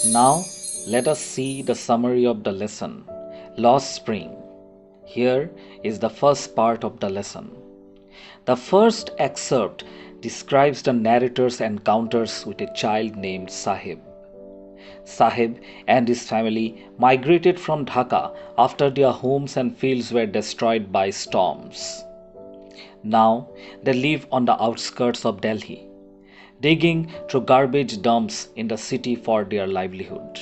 Now, let us see the summary of the lesson, Lost Spring. Here is the first part of the lesson. The first excerpt describes the narrator's encounters with a child named Sahib. Sahib and his family migrated from Dhaka after their homes and fields were destroyed by storms. Now they live on the outskirts of Delhi, digging through garbage dumps in the city for their livelihood.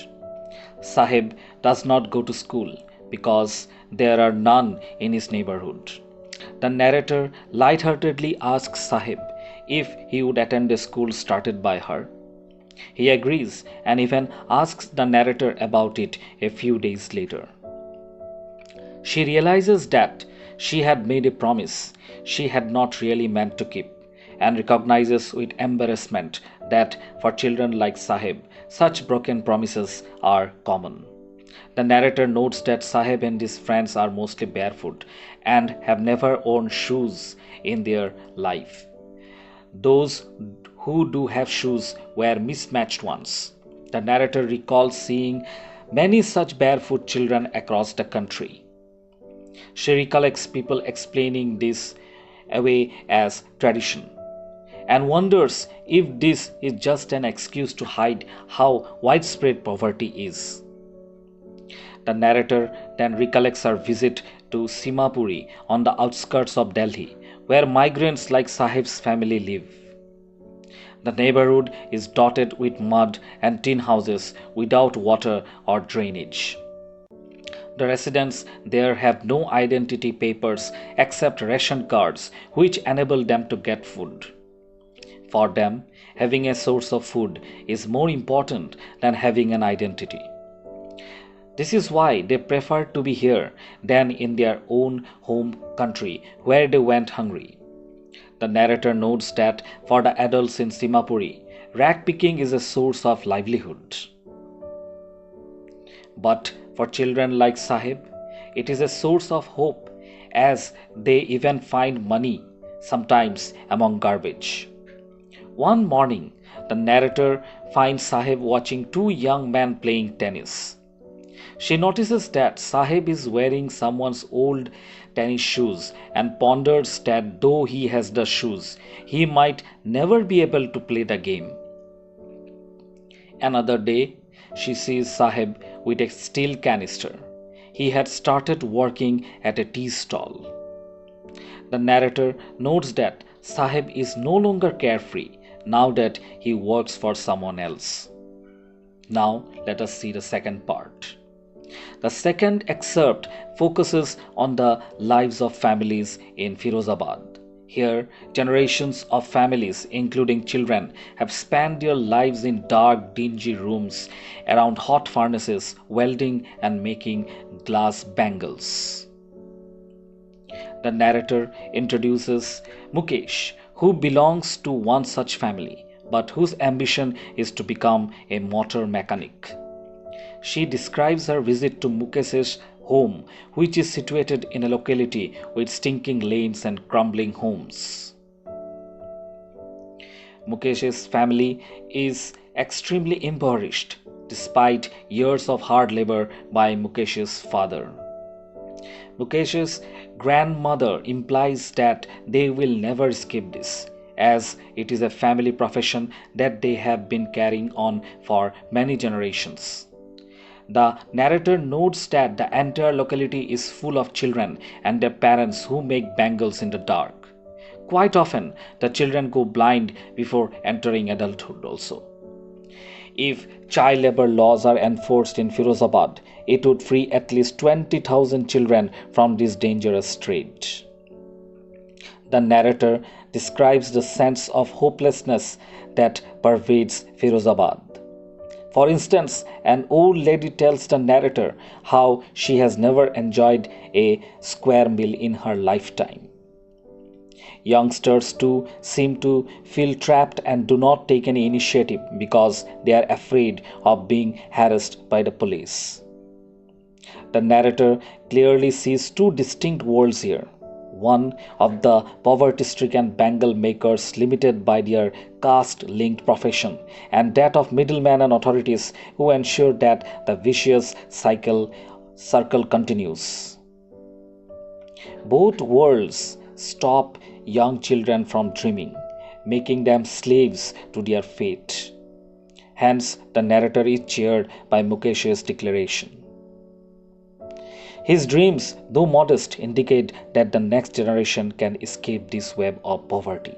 Sahib does not go to school because there are none in his neighborhood. The narrator lightheartedly asks Sahib if he would attend a school started by her. He agrees and even asks the narrator about it a few days later. She realizes that she had made a promise she had not really meant to keep and recognizes with embarrassment that for children like Sahib, such broken promises are common. The narrator notes that Sahib and his friends are mostly barefoot and have never worn shoes in their life. Those who do have shoes wear mismatched ones. The narrator recalls seeing many such barefoot children across the country. She recollects people explaining this away as tradition and wonders if this is just an excuse to hide how widespread poverty is. The narrator then recollects her visit to Simapuri on the outskirts of Delhi, where migrants like Sahib's family live. The neighborhood is dotted with mud and tin houses without water or drainage. The residents there have no identity papers except ration cards which enable them to get food. For them, having a source of food is more important than having an identity. This is why they prefer to be here than in their own home country where they went hungry. The narrator notes that for the adults in Simapuri, rag picking is a source of livelihood. But for children like Sahib, it is a source of hope as they even find money, sometimes among garbage. One morning, the narrator finds Sahib watching two young men playing tennis. She notices that Sahib is wearing someone's old tennis shoes and ponders that though he has the shoes, he might never be able to play the game. Another day, she sees Sahib with a steel canister. He had started working at a tea stall. The narrator notes that Sahib is no longer carefree now that he works for someone else. Now, let us see the second part. The second excerpt focuses on the lives of families in Firozabad. Here, generations of families, including children, have spent their lives in dark, dingy rooms around hot furnaces, welding and making glass bangles. The narrator introduces Mukesh, who belongs to one such family, but whose ambition is to become a motor mechanic. She describes her visit to Mukesh's home, which is situated in a locality with stinking lanes and crumbling homes. Mukesh's family is extremely impoverished, despite years of hard labor by Mukesh's father. Mukesh's grandmother implies that they will never escape this, as it is a family profession that they have been carrying on for many generations. The narrator notes that the entire locality is full of children and their parents who make bangles in the dark. Quite often, the children go blind before entering adulthood also. If child labor laws are enforced in Firozabad, it would free at least 20,000 children from this dangerous trade. The narrator describes the sense of hopelessness that pervades Firozabad. For instance, an old lady tells the narrator how she has never enjoyed a square meal in her lifetime. Youngsters too seem to feel trapped and do not take any initiative because they are afraid of being harassed by the police. The narrator clearly sees two distinct worlds here. one of the poverty-stricken bangle makers limited by their caste-linked profession, and that of middlemen and authorities who ensure that the vicious circle continues. Both worlds stop young children from dreaming, making them slaves to their fate. Hence, the narrator is cheered by Mukesh's declaration. His dreams, though modest, indicate that the next generation can escape this web of poverty.